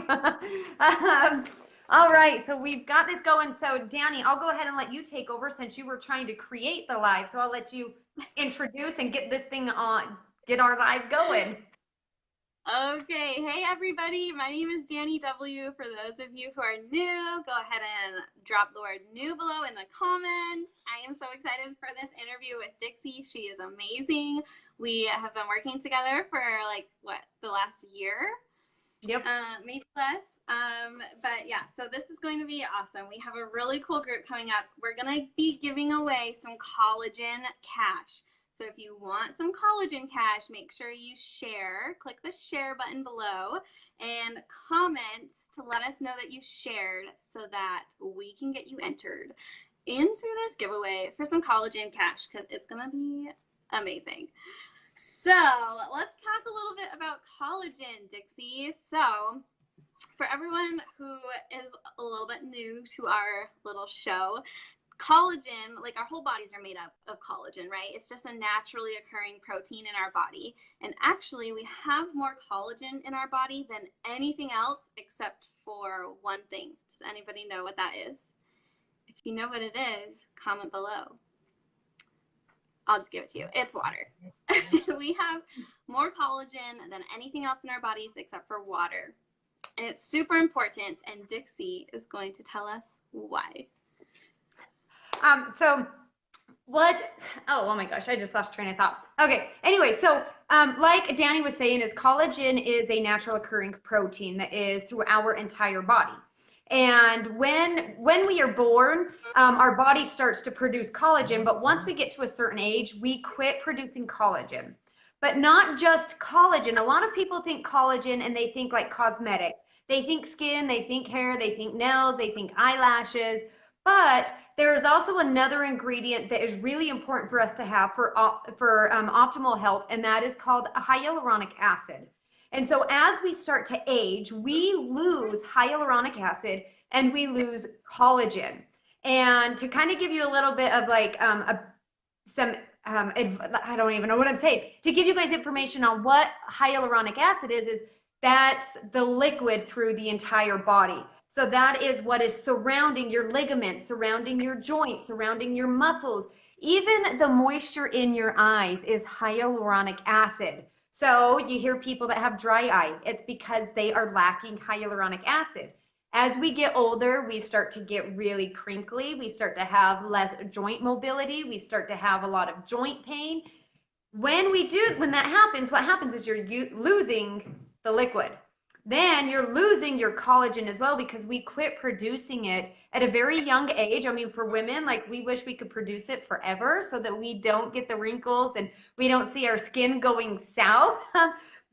live. All right, so we've got this going. So Danny, I'll go ahead and let you take over since you were trying to create the live. So I'll let you introduce and get this thing on, get our live going. Okay, hey everybody, my name is Danny W. For those of you who are new, go ahead and drop the word new below in the comments. I am so excited for this interview with Dixie. She is amazing. We have been working together for like, the last year? Yep. Maybe less. But yeah, so this is going to be awesome. We have a really cool group coming up. We're going to be giving away some collagen cash. So if you want some collagen cash, make sure you share. Click the share button below and comment to let us know that you shared so that we can get you entered into this giveaway for some collagen cash because it's going to be amazing. So let's talk a little bit about collagen, Dixie. So for everyone who is a little bit new to our little show, collagen, like our whole bodies are made up of collagen, right? It's just a naturally occurring protein in our body. And actually, we have more collagen in our body than anything else except for one thing. Does anybody know what that is? If you know what it is, comment below. I'll just give it to you. It's water. We have more collagen than anything else in our bodies except for water. And it's super important, and Dixie is going to tell us why. So what, oh my gosh, I just lost train of thought. Okay, anyway, so like Danny was saying, is collagen is a natural occurring protein that is through our entire body. And when we are born, our body starts to produce collagen, but once we get to a certain age, we quit producing collagen. But not just collagen. A lot of people think collagen and they think like cosmetic. They think skin, they think hair, they think nails, they think eyelashes. But there is also another ingredient that is really important for us to have for optimal health, and that is called hyaluronic acid. And so as we start to age, we lose hyaluronic acid and we lose collagen. And to kind of give you a little bit of like I don't even know what I'm saying. To give you guys information on what hyaluronic acid is that's the liquid through the entire body. So that is what is surrounding your ligaments, surrounding your joints, surrounding your muscles. Even the moisture in your eyes is hyaluronic acid. So you hear people that have dry eye. It's because they are lacking hyaluronic acid. As we get older, we start to get really crinkly. We start to have less joint mobility. We start to have a lot of joint pain. When that happens, what happens is you're losing the liquid. Then you're losing your collagen as well because we quit producing it at a very young age. I mean, for women, like we wish we could produce it forever so that we don't get the wrinkles and we don't see our skin going south.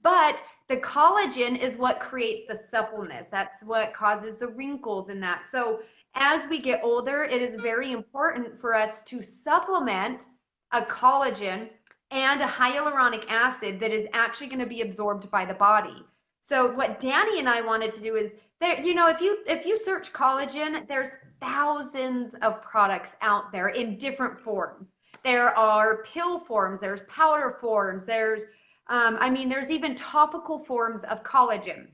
But the collagen is what creates the suppleness. That's what causes the wrinkles in that. So as we get older, it is very important for us to supplement a collagen and a hyaluronic acid that is actually going to be absorbed by the body. So what Danny and I wanted to do is there, if you search collagen, there's thousands of products out there in different forms. There are pill forms, there's powder forms, there's even topical forms of collagen.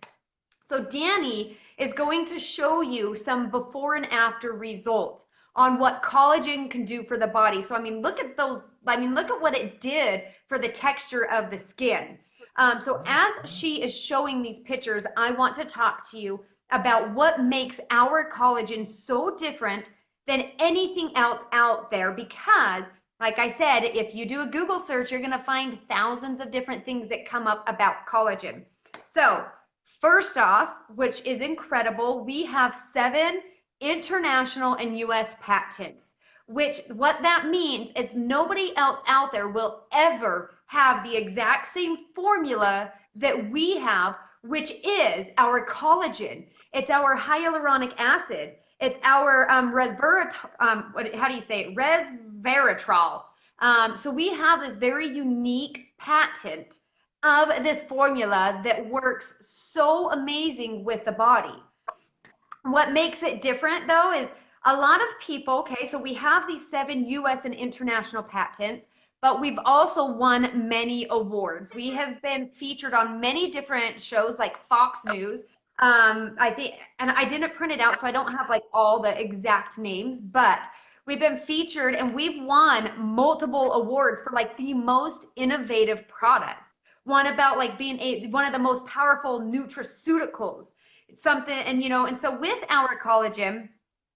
So Danny is going to show you some before and after results on what collagen can do for the body. So look at those. Look at what it did for the texture of the skin. So as she is showing these pictures, I want to talk to you about what makes our collagen so different than anything else out there. Because, like I said, if you do a Google search, you're going to find thousands of different things that come up about collagen. So first off, which is incredible, we have 7 international and US patents, which what that means is nobody else out there will ever have the exact same formula that we have, which is our collagen. It's our hyaluronic acid. It's our resveratrol. So we have this very unique patent of this formula that works so amazing with the body. What makes it different though is a lot of people, okay, so we have these 7 US and international patents, but we've also won many awards. We have been featured on many different shows like Fox News. I think, and I didn't print it out, so I don't have like all the exact names, but we've been featured and we've won multiple awards for like the most innovative product. One about like being one of the most powerful nutraceuticals. It's something, and and so with our collagen,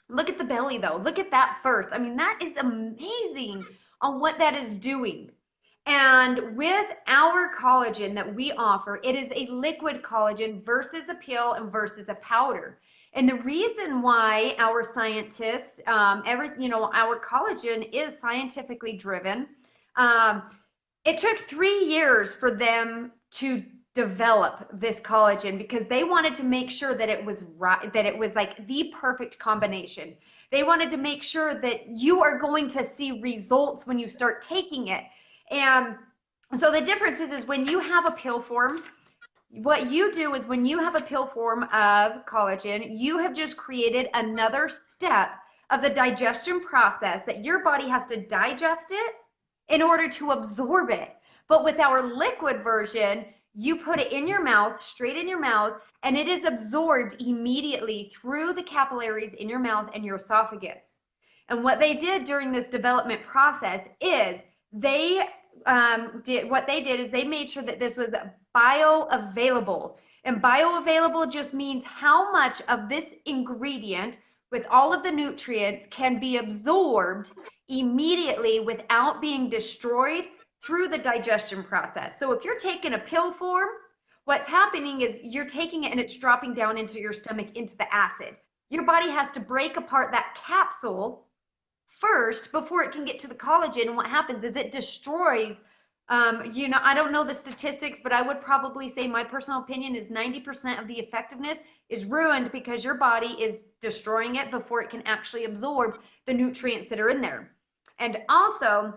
look at the belly though. Look at that first. I mean, that is amazing on what that is doing. And with our collagen that we offer, it is a liquid collagen versus a pill and versus a powder. And the reason why our scientists, our collagen is scientifically driven. Um, it took 3 years for them to develop this collagen because they wanted to make sure that it was right, that it was like the perfect combination. They wanted to make sure that you are going to see results when you start taking it. And so the difference is when you have a pill form, what you do is when you have a pill form of collagen, you have just created another step of the digestion process that your body has to digest it in order to absorb it. But with our liquid version, you put it in your mouth, straight in your mouth, and it is absorbed immediately through the capillaries in your mouth and your esophagus. And what they did during this development process is they they made sure that this was bioavailable. And bioavailable just means how much of this ingredient with all of the nutrients can be absorbed immediately without being destroyed through the digestion process. So if you're taking a pill form, what's happening is you're taking it and it's dropping down into your stomach into the acid. Your body has to break apart that capsule first before it can get to the collagen. And what happens is it destroys, I don't know the statistics, but I would probably say my personal opinion is 90% of the effectiveness is ruined because your body is destroying it before it can actually absorb the nutrients that are in there. And also,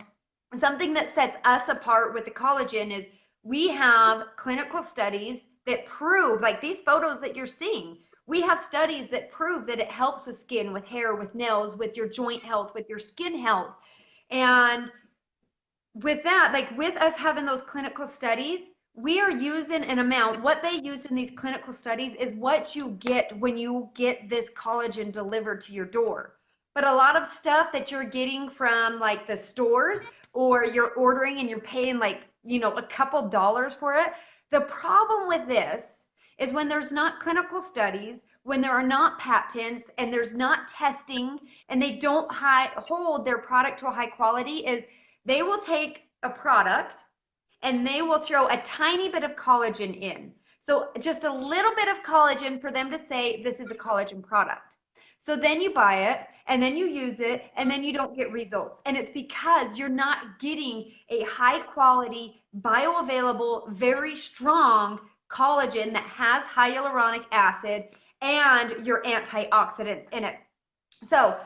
something that sets us apart with the collagen is we have clinical studies that prove, like these photos that you're seeing, we have studies that prove that it helps with skin, with hair, with nails, with your joint health, with your skin health. And with that, like with us having those clinical studies, we are using an amount. What they used in these clinical studies is what you get when you get this collagen delivered to your door. But a lot of stuff that you're getting from like the stores or you're ordering and you're paying like, a couple dollars for it. The problem with this is when there's not clinical studies, when there are not patents and there's not testing and they don't hold their product to a high quality, is they will take a product and they will throw a tiny bit of collagen in. So just a little bit of collagen for them to say this is a collagen product. So then you buy it and then you use it and then you don't get results. And it's because you're not getting a high quality, bioavailable, very strong collagen that has hyaluronic acid and your antioxidants in it. So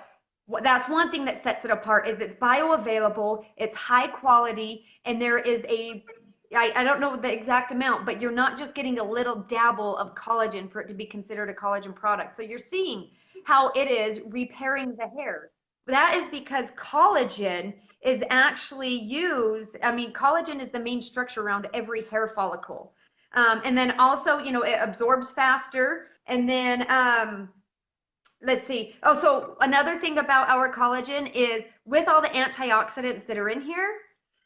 that's one thing that sets it apart is it's bioavailable, it's high quality, and there is I don't know the exact amount, but you're not just getting a little dabble of collagen for it to be considered a collagen product. So you're seeing how it is repairing the hair. That is because collagen is actually used, collagen is the main structure around every hair follicle. And then also, it absorbs faster. And then, let's see. Oh, so another thing about our collagen is with all the antioxidants that are in here,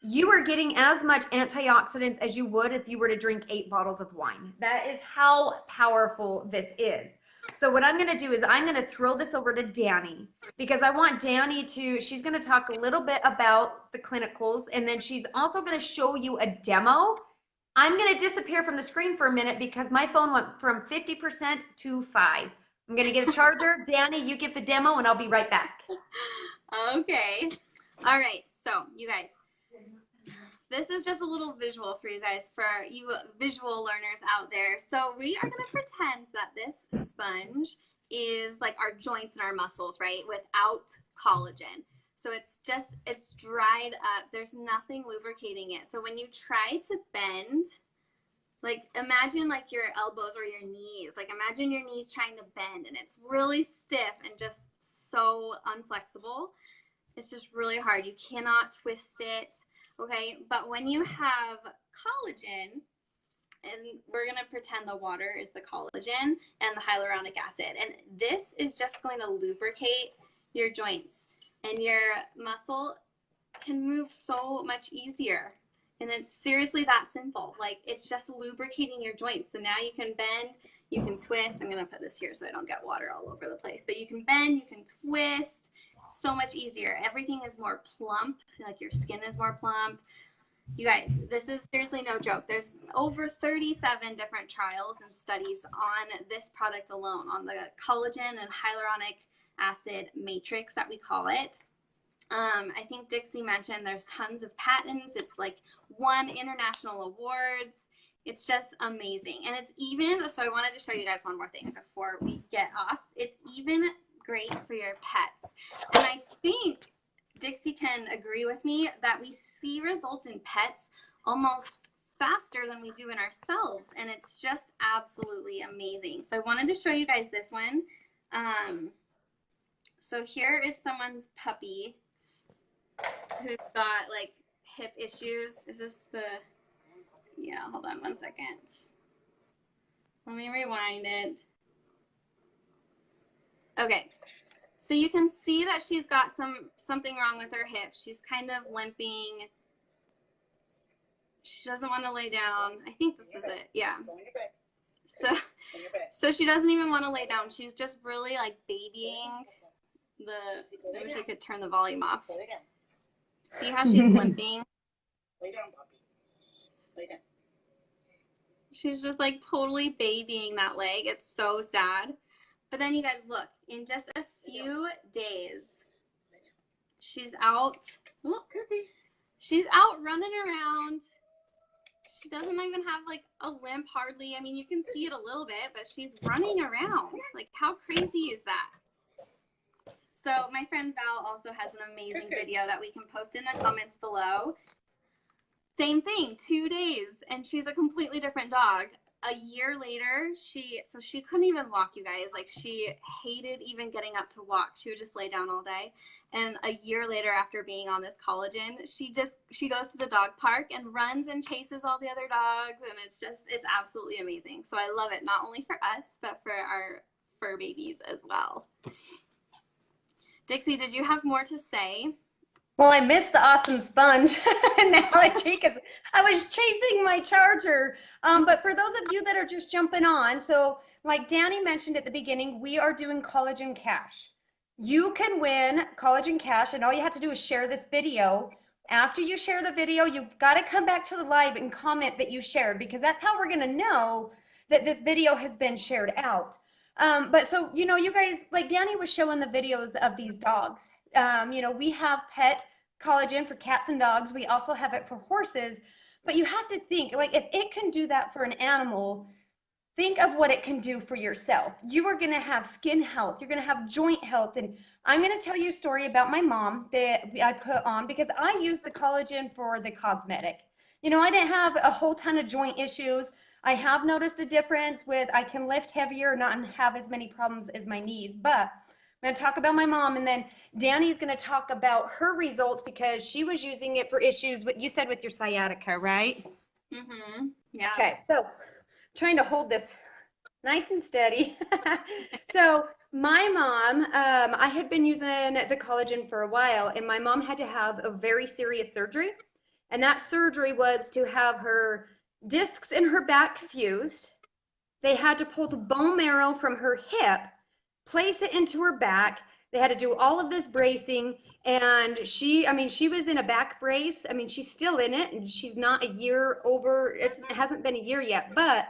you are getting as much antioxidants as you would if you were to drink 8 bottles of wine. That is how powerful this is. So what I'm going to do is I'm going to throw this over to Danny because I want Danny she's going to talk a little bit about the clinicals, and then she's also going to show you a demo. I'm going to disappear from the screen for a minute because my phone went from 50% to 5. I'm going to get a charger. Danny, you get the demo and I'll be right back. Okay. All right. So you guys, this is just a little visual for you guys, for you visual learners out there. So we are going to pretend that this sponge is like our joints and our muscles, right? Without collagen. So it's dried up. There's nothing lubricating it. So when you try to bend, like imagine like your elbows or your knees, like imagine your knees trying to bend and it's really stiff and just so unflexible. It's just really hard. You cannot twist it. Okay, but when you have collagen, and we're going to pretend the water is the collagen and the hyaluronic acid. And this is just going to lubricate your joints, and your muscle can move so much easier. And it's seriously that simple. Like, it's just lubricating your joints. So now you can bend, you can twist. I'm going to put this here so I don't get water all over the place. But you can bend, you can twist. So much easier. Everything is more plump. Like, your skin is more plump. You guys, this is seriously no joke. There's over 37 different trials and studies on this product alone, on the collagen and hyaluronic acid matrix that we call it. I think Dixie mentioned there's tons of patents. It's like won international awards. It's just amazing. And it's even, so I wanted to show you guys one more thing before we get off. It's even great for your pets. And I think Dixie can agree with me that we see results in pets almost faster than we do in ourselves. And it's just absolutely amazing. So I wanted to show you guys this one. So here is someone's puppy who's got like hip issues. Is this the, yeah, hold on one second. Let me rewind it. Okay, so you can see that she's got something wrong with her hip. She's kind of limping. She doesn't want to lay down. I think this is it. Yeah. So she doesn't even want to lay down. She's just really like babying the, I wish I could turn the volume off. See how she's limping? Lay down, puppy. Lay down. She's just like totally babying that leg. It's so sad. But then you guys look, in just a few days, she's out. She's out running around. She doesn't even have like a limp hardly. I mean, you can see it a little bit, but she's running around. Like, how crazy is that? So my friend Val also has an amazing video that we can post in the comments below. Same thing, 2 days, and she's a completely different dog. A year later, she couldn't even walk, you guys. Like, she hated even getting up to walk. She would just lay down all day. And a year later, after being on this collagen, she goes to the dog park and runs and chases all the other dogs, and it's absolutely amazing. So I love it, not only for us, but for our fur babies as well. Dixie, did you have more to say? Well, I missed the awesome sponge analogy because I was chasing my charger. But for those of you that are just jumping on, so like Danny mentioned at the beginning, we are doing Collagen Cash. You can win Collagen Cash, and all you have to do is share this video. After you share the video, you've got to come back to the live and comment that you shared, because that's how we're going to know that this video has been shared out. But so, you know, you guys, like Danny was showing the videos of these dogs. You know, we have pet collagen for cats and dogs. We also have it for horses. But you have to think, like, if it can do that for an animal, think of what it can do for yourself. You are going to have skin health. You're going to have joint health. And I'm going to tell you a story about my mom that I put on because I used the collagen for the cosmetic. You know, I didn't have a whole ton of joint issues. I have noticed a difference with I can lift heavier, not have as many problems as my knees. But I'm going to talk about my mom, and then Danny's going to talk about her results because she was using it for issues with, you said, with your sciatica, right? Mm-hmm. Yeah. Okay, so trying to hold this nice and steady. So my mom, I had been using the collagen for a while, and my mom had to have a very serious surgery. And that surgery was to have her discs in her back fused. They had to pull the bone marrow from her hip, place it into her back. They had to do all of this bracing, and she was in a back brace. I mean, she's still in it, and she's not a year over. It hasn't been a year yet, but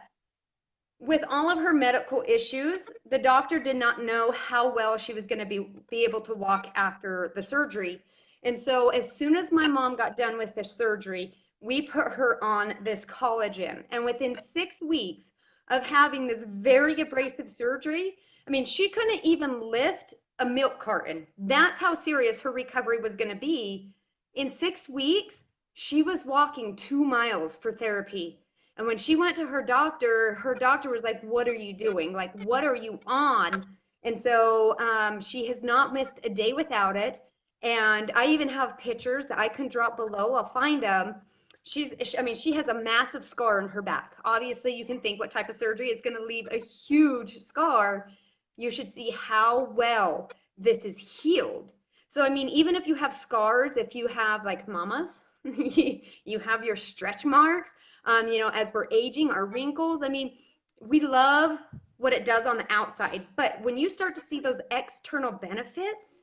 with all of her medical issues, the doctor did not know how well she was going to be able to walk after the surgery. And so as soon as my mom got done with the surgery, we put her on this collagen. And within 6 weeks of having this very abrasive surgery, I mean, she couldn't even lift a milk carton. That's how serious her recovery was going to be. In 6 weeks, she was walking 2 miles for therapy. And when she went to her doctor was like, what are you doing? Like, what are you on? And so she has not missed a day without it. And I even have pictures that I can drop below. I'll find them. I mean, she has a massive scar on her back. Obviously, you can think what type of surgery is going to leave a huge scar. You should see how well this is healed. So, I mean, even if you have scars, if you have like mamas, you have your stretch marks, you know, as we're aging, our wrinkles. I mean, we love what it does on the outside, but when you start to see those external benefits,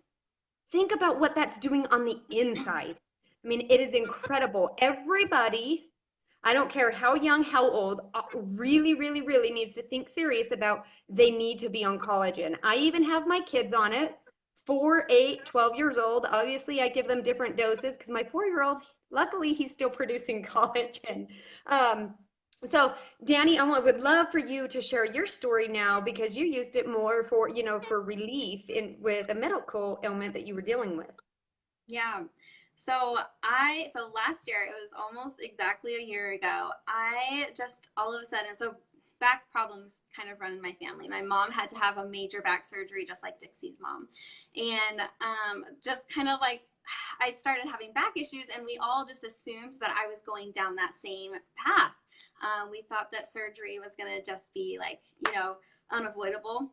think about what that's doing on the inside. I mean, it is incredible. Everybody, I don't care how young, how old, really, really, really needs to think serious about they need to be on collagen. I even have my kids on it, 4, 8, 12 years old. Obviously, I give them different doses because my 4-year-old, luckily, he's still producing collagen. So Danny, would love for you to share your story now because you used it more for, you know, for relief in with a medical ailment that you were dealing with. Yeah. So last year, it was almost exactly a year ago, I just all of a sudden, so back problems kind of run in my family. My mom had to have a major back surgery, just like Dixie's mom. And just kind of like, I started having back issues, and we all just assumed that I was going down that same path. We thought that surgery was going to just be like, you know, unavoidable.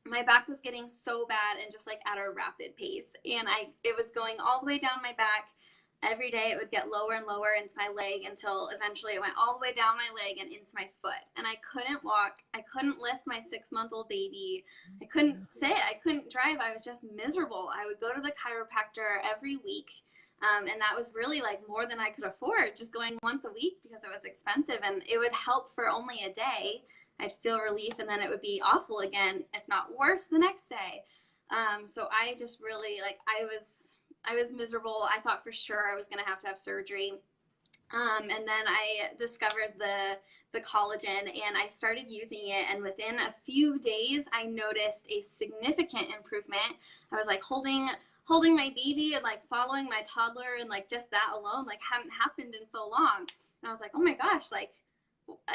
My back was getting so bad and just like at a rapid pace. And it was going all the way down my back. Every day it would get lower and lower into my leg until eventually it went all the way down my leg and into my foot. And I couldn't walk. I couldn't lift my 6-month-old baby. I couldn't sit. I couldn't drive. I was just miserable. I would go to the chiropractor every week. And that was really like more than I could afford, just going once a week because it was expensive, and it would help for only a day. I'd feel relief, and then it would be awful again, if not worse, the next day. So I just really like, I was miserable. I thought for sure I was going to have surgery. And then I discovered the collagen, and I started using it. And within a few days, I noticed a significant improvement. I was like holding my baby and like following my toddler, and like just that alone like hadn't happened in so long. And I was like, oh my gosh, like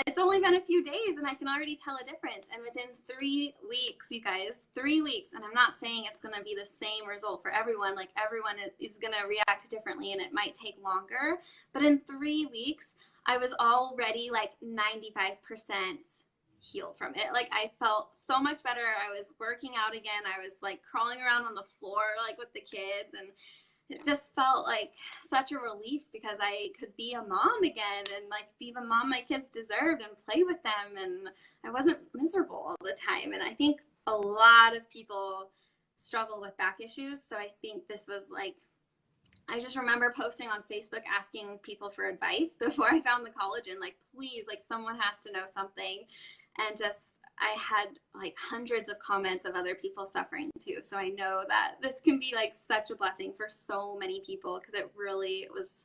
it's only been a few days and I can already tell a difference. And within 3 weeks, you guys, 3 weeks, and I'm not saying it's going to be the same result for everyone, like everyone is going to react differently and it might take longer, but in 3 weeks, I was already like 95% healed from it. Like I felt so much better. I was working out again. I was like crawling around on the floor like with the kids, and it just felt like such a relief because I could be a mom again and like be the mom my kids deserved and play with them, and I wasn't miserable all the time. And I think a lot of people struggle with back issues, so I think this was like, I just remember posting on Facebook asking people for advice before I found the collagen, like please, like someone has to know something. And just I had like hundreds of comments of other people suffering too. So I know that this can be like such a blessing for so many people, because it really was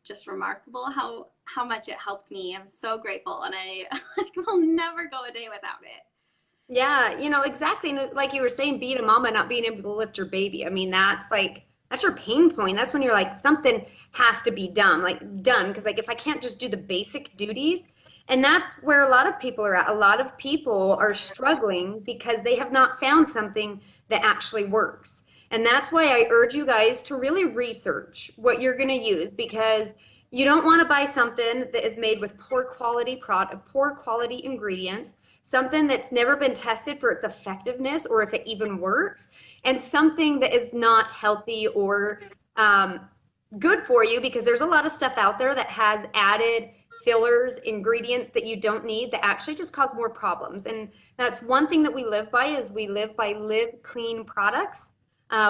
just remarkable how much it helped me. I'm so grateful, and I like will never go a day without it. Yeah, you know, exactly. And like you were saying, being a mama, not being able to lift your baby. I mean, that's your pain point. That's when you're like, something has to be done, because like if I can't just do the basic duties. And that's where a lot of people are at. A lot of people are struggling because they have not found something that actually works. And that's why I urge you guys to really research what you're going to use, because you don't want to buy something that is made with poor quality ingredients, something that's never been tested for its effectiveness or if it even works, and something that is not healthy or good for you, because there's a lot of stuff out there that has added fillers, ingredients that you don't need that actually just cause more problems. And that's one thing that we live by, is we live by live clean products.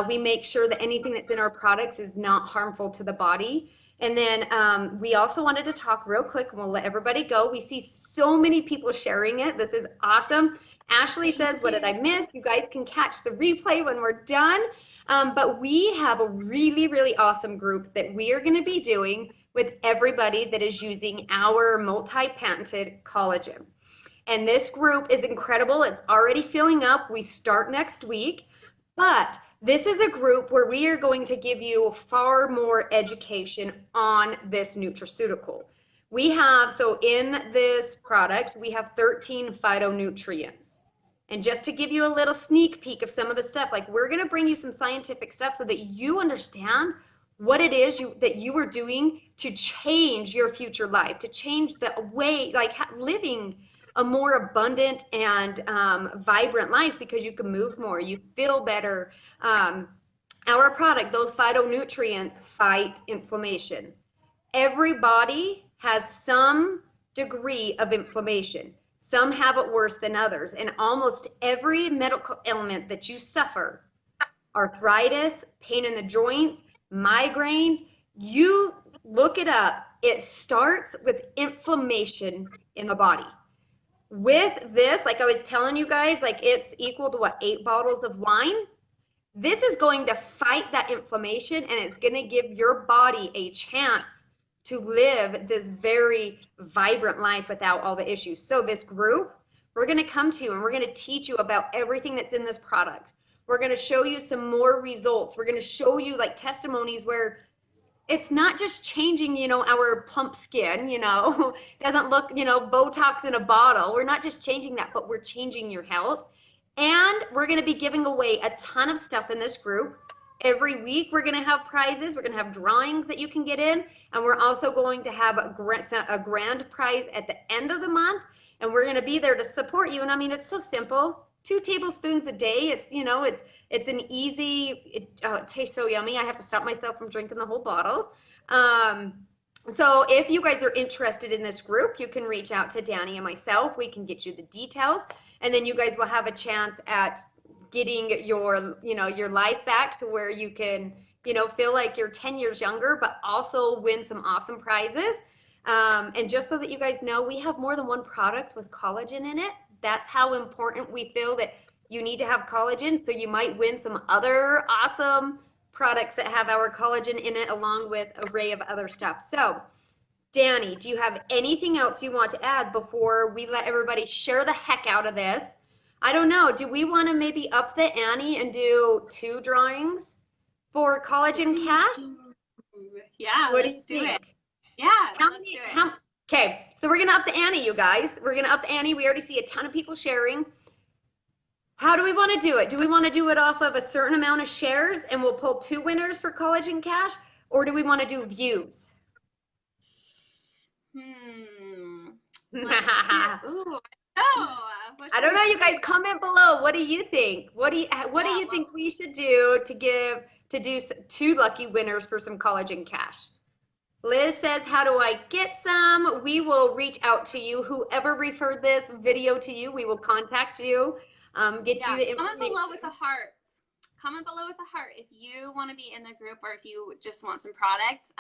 We make sure that anything that's in our products is not harmful to the body. And then we also wanted to talk real quick, and we'll let everybody go. We see so many people sharing it. This is awesome. Ashley says, what did I miss? You guys can catch the replay when we're done. But we have a really, really awesome group that we are going to be doing with everybody that is using our multi-patented collagen. And this group is incredible. It's already filling up. We start next week. But this is a group where we are going to give you far more education on this nutraceutical. So in this product, we have 13 phytonutrients. And just to give you a little sneak peek of some of the stuff, like we're going to bring you some scientific stuff so that you understand what it is that you are doing to change your future life, to change the way, like living a more abundant and vibrant life, because you can move more, you feel better. Our product, those phytonutrients, fight inflammation. Every body has some degree of inflammation. Some have it worse than others. And almost every medical ailment that you suffer, arthritis, pain in the joints, migraines, you look it up. It starts with inflammation in the body. With this, like I was telling you guys, like it's equal to what, 8 bottles of wine? This is going to fight that inflammation, and it's going to give your body a chance to live this very vibrant life without all the issues. So this group, we're going to come to you and we're going to teach you about everything that's in this product. We're going to show you some more results. We're going to show you like testimonies where it's not just changing, our plump skin, doesn't look, Botox in a bottle. We're not just changing that, but we're changing your health. And we're going to be giving away a ton of stuff in this group. Every week, we're going to have prizes. We're going to have drawings that you can get in. And we're also going to have a grand prize at the end of the month. And we're going to be there to support you. And I mean, it's so simple. 2 tablespoons a day. It's, it's an easy, it tastes so yummy. I have to stop myself from drinking the whole bottle. So if you guys are interested in this group, you can reach out to Danny and myself. We can get you the details. And then you guys will have a chance at getting your, your life back to where you can, feel like you're 10 years younger, but also win some awesome prizes. And just so that you guys know, we have more than one product with collagen in it. That's how important we feel that you need to have collagen. So you might win some other awesome products that have our collagen in it, along with an array of other stuff. So Danny, do you have anything else you want to add before we let everybody share the heck out of this? I don't know. Do we want to maybe up the ante and do 2 drawings for Collagen Cash? Yeah, what let's do you think? Yeah, let's do it. Okay, so we're going to up the ante, you guys. We're going to up the ante. We already see a ton of people sharing. How do we want to do it? Do we want to do it off of a certain amount of shares and we'll pull 2 winners for Collagen Cash? Or do we want to do views? I don't know, you guys. Comment below. What do you think? What do you think we should do to do 2 lucky winners for some Collagen Cash? Liz says, how do I get some? We will reach out to you. Whoever referred this video to you, we will contact you. Get you the information. Comment below with a heart. Comment below with a heart if you want to be in the group or if you just want some products.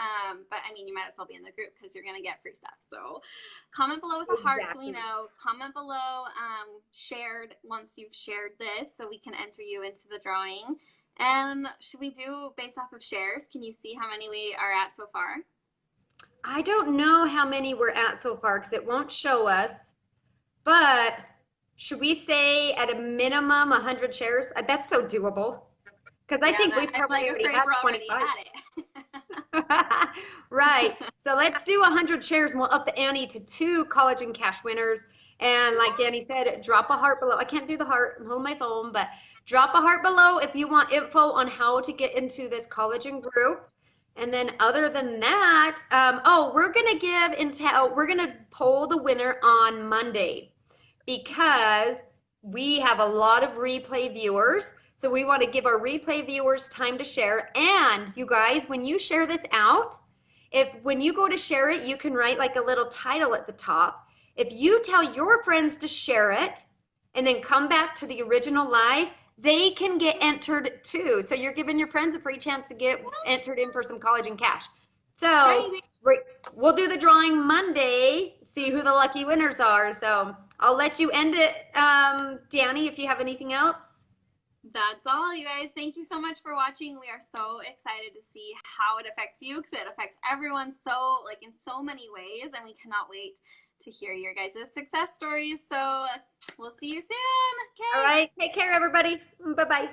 But I mean, you might as well be in the group because you're going to get free stuff. So comment below with a heart so we know. Comment below shared once you've shared this so we can enter you into the drawing. And should we do based off of shares? Can you see how many we are at so far? I don't know how many we're at so far because it won't show us. But should we say at a minimum 100 shares? That's so doable. Because I think we probably already have 25. Right. So let's do 100 shares and we'll up the ante to 2 Collagen Cash winners. And like Danny said, drop a heart below. I can't do the heart. I'm holding my phone, but drop a heart below if you want info on how to get into this collagen group. And then other than that, we're going to give intel. We're going to poll the winner on Monday because we have a lot of replay viewers. So we want to give our replay viewers time to share. And you guys, when you share this out, when you go to share it, you can write like a little title at the top. If you tell your friends to share it and then come back to the original live, they can get entered too. So you're giving your friends a free chance to get entered in for some Collagen Cash. So we'll do the drawing Monday, see who the lucky winners are. So I'll let you end it, Danny, if you have anything else. That's all, you guys. Thank you so much for watching. We are so excited to see how it affects you because it affects everyone so, like, in so many ways, and we cannot wait to hear your guys' success stories. So we'll see you soon. Okay. All right. Take care, everybody. Bye-bye.